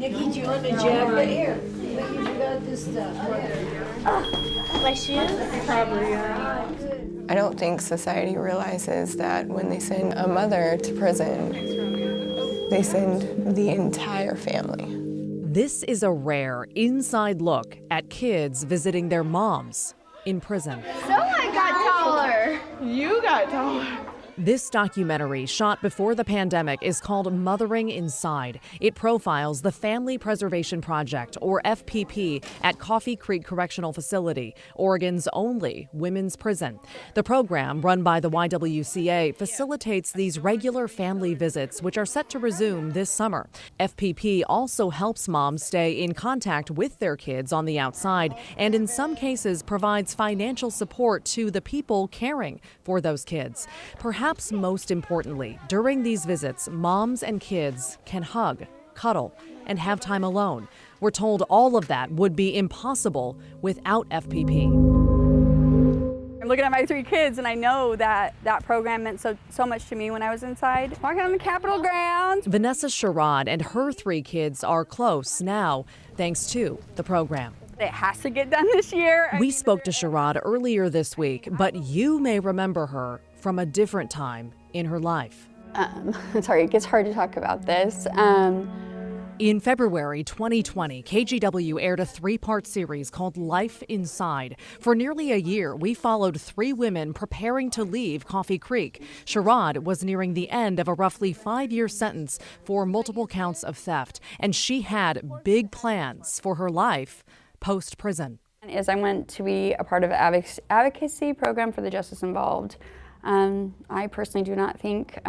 Nikki, do you want a jacket? Here, Nikki, you got this stuff. My shoes? Probably, yeah. I don't think society realizes that when they send a mother to prison, they send the entire family. This is a rare inside look at kids visiting their moms in prison. Someone got taller. You got taller. This documentary, shot before the pandemic, is called Mothering Inside. It profiles the Family Preservation Project, or FPP, at Coffee Creek Correctional Facility, Oregon's only women's prison. The program, run by the YWCA, facilitates these regular family visits, which are set to resume this summer. FPP also helps moms stay in contact with their kids on the outside, and in some cases provides financial support to the people caring for those kids. Perhaps most importantly, during these visits, moms and kids can hug, cuddle, and have time alone. We're told all of that would be impossible without FPP. I'm looking at my 3 kids, and I know that that program meant so much to me when I was inside. Walking on the Capitol grounds. Vanessa Sherrod and her 3 kids are close now, thanks to the program. It has to get done this year. We spoke to Sherrod earlier this week, but you may remember her from a different time in her life. Sorry, it gets hard to talk about this. In February 2020, KGW aired a 3-part series called Life Inside. For nearly a year, we followed 3 women preparing to leave Coffee Creek. Sherrod was nearing the end of a roughly 5-year sentence for multiple counts of theft, and she had big plans for her life post-prison. As I went to be a part of an advocacy program for the justice involved, I personally do not think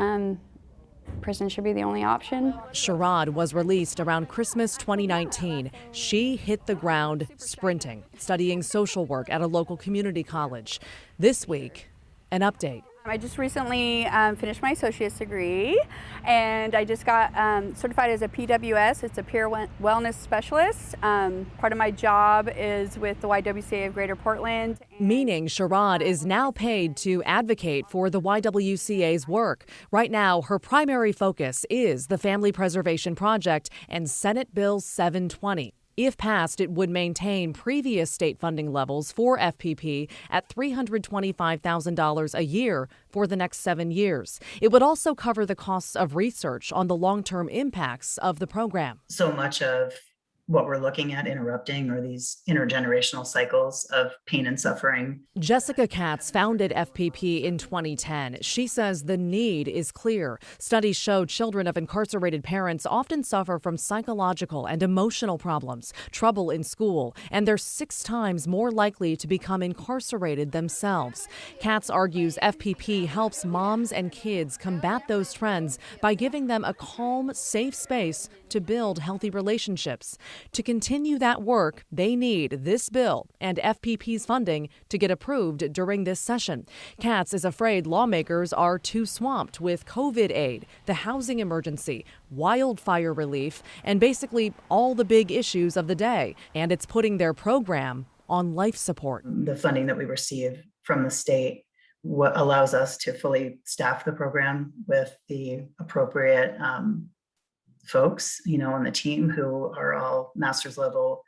prison should be the only option. Sherrod was released around Christmas 2019. She hit the ground sprinting, studying social work at a local community college. This week, an update. I just recently finished my associate's degree, and I just got certified as a PWS. It's a peer wellness specialist. Part of my job is with the YWCA of Greater Portland. Meaning Sherrod is now paid to advocate for the YWCA's work. Right now, her primary focus is the Family Preservation Project and Senate Bill 720. If passed, it would maintain previous state funding levels for FPP at $325,000 a year for the next 7 years. It would also cover the costs of research on the long-term impacts of the program. So much of what we're looking at interrupting are these intergenerational cycles of pain and suffering. Jessica Katz founded FPP in 2010. She says the need is clear. Studies show children of incarcerated parents often suffer from psychological and emotional problems, trouble in school, and they're 6 times more likely to become incarcerated themselves. Katz argues FPP helps moms and kids combat those trends by giving them a calm, safe space to build healthy relationships. To continue that work, they need this bill and FPP's funding to get approved during this session. Katz is afraid lawmakers are too swamped with COVID aid, the housing emergency, wildfire relief, and basically all the big issues of the day. And it's putting their program on life support. The funding that we receive from the state allows us to fully staff the program with the appropriate folks, on the team who are all master's level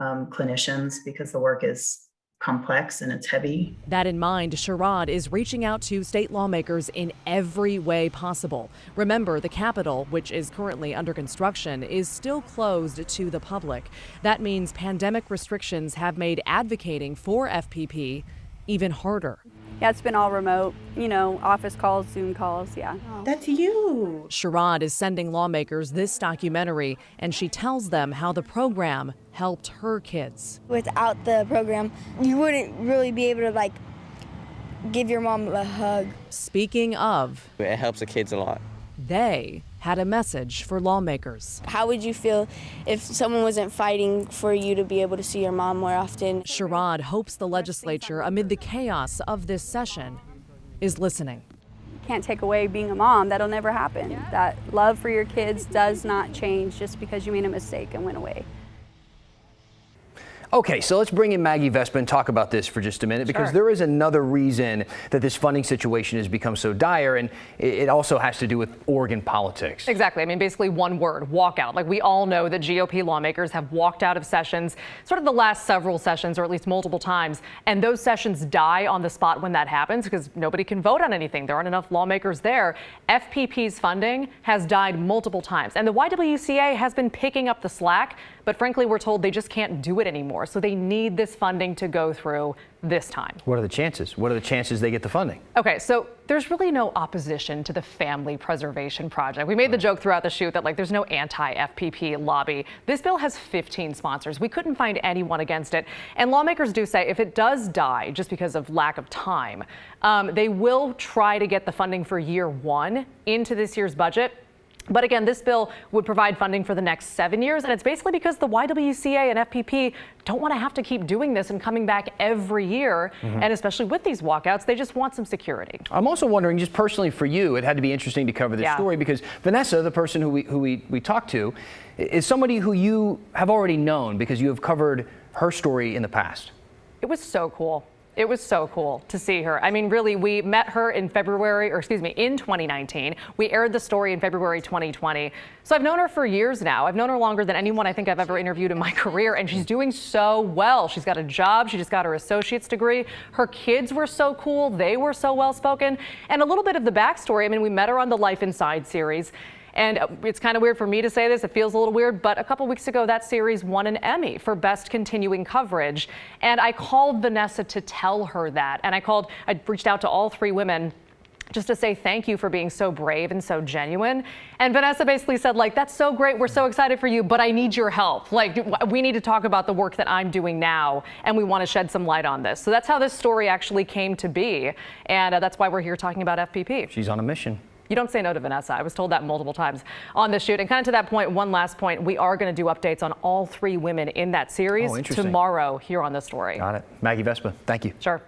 clinicians, because the work is complex and it's heavy. That in mind, Sherrod is reaching out to state lawmakers in every way possible. Remember, the Capitol, which is currently under construction, is still closed to the public. That means pandemic restrictions have made advocating for FPP even harder. Yeah, it's been all remote, office calls, Zoom calls, yeah. That's you. Sherrod is sending lawmakers this documentary, and she tells them how the program helped her kids. Without the program, you wouldn't really be able to, give your mom a hug. Speaking of, it helps the kids a lot. They had a message for lawmakers. How would you feel if someone wasn't fighting for you to be able to see your mom more often? Sherrod hopes the legislature, amid the chaos of this session, is listening. Can't take away being a mom. That'll never happen. That love for your kids does not change just because you made a mistake and went away. Okay, so let's bring in Maggie Vespa and talk about this for just a minute, because there is another reason that this funding situation has become so dire, and it also has to do with Oregon politics. Exactly. I mean, basically one word, walkout. Like, we all know that GOP lawmakers have walked out of sessions, sort of the last several sessions, or at least multiple times, and those sessions die on the spot when that happens because nobody can vote on anything. There aren't enough lawmakers there. FPP's funding has died multiple times, and the YWCA has been picking up the slack, but frankly, we're told they just can't do it anymore. So they need this funding to go through this time. What are the chances? What are the chances they get the funding? Okay, so there's really no opposition to the Family Preservation Project. We made the joke throughout the shoot that, like, there's no anti-FPP lobby. This bill has 15 sponsors. We couldn't find anyone against it. And lawmakers do say if it does die just because of lack of time, they will try to get the funding for year one into this year's budget. But again, this bill would provide funding for the next 7 years, and it's basically because the YWCA and FPP don't want to have to keep doing this and coming back every year, and especially with these walkouts, they just want some security. I'm also wondering, just personally for you, it had to be interesting to cover this story, because Vanessa, the person who we talked to, is somebody who you have already known because you have covered her story in the past. It was so cool. It was so cool to see her. I mean, really, we met her in in 2019. We aired the story in February 2020. So I've known her for years now. I've known her longer than anyone I think I've ever interviewed in my career, and she's doing so well. She's got a job. She just got her associate's degree. Her kids were so cool. They were so well spoken. And a little bit of the backstory. I mean, we met her on the Life Inside series. And it's kind of weird for me to say this, it feels a little weird, but a couple weeks ago that series won an Emmy for Best Continuing Coverage. And I called Vanessa to tell her that. And I reached out to all three women just to say thank you for being so brave and so genuine. And Vanessa basically said, like, that's so great, we're so excited for you, but I need your help. Like, we need to talk about the work that I'm doing now, and we want to shed some light on this. So that's how this story actually came to be. And that's why we're here talking about FPP. She's on a mission. You don't say no to Vanessa. I was told that multiple times on this shoot. And kind of to that point, one last point, we are going to do updates on all three women in that series tomorrow here on The Story. Got it. Maggie Vespa, thank you. Sure.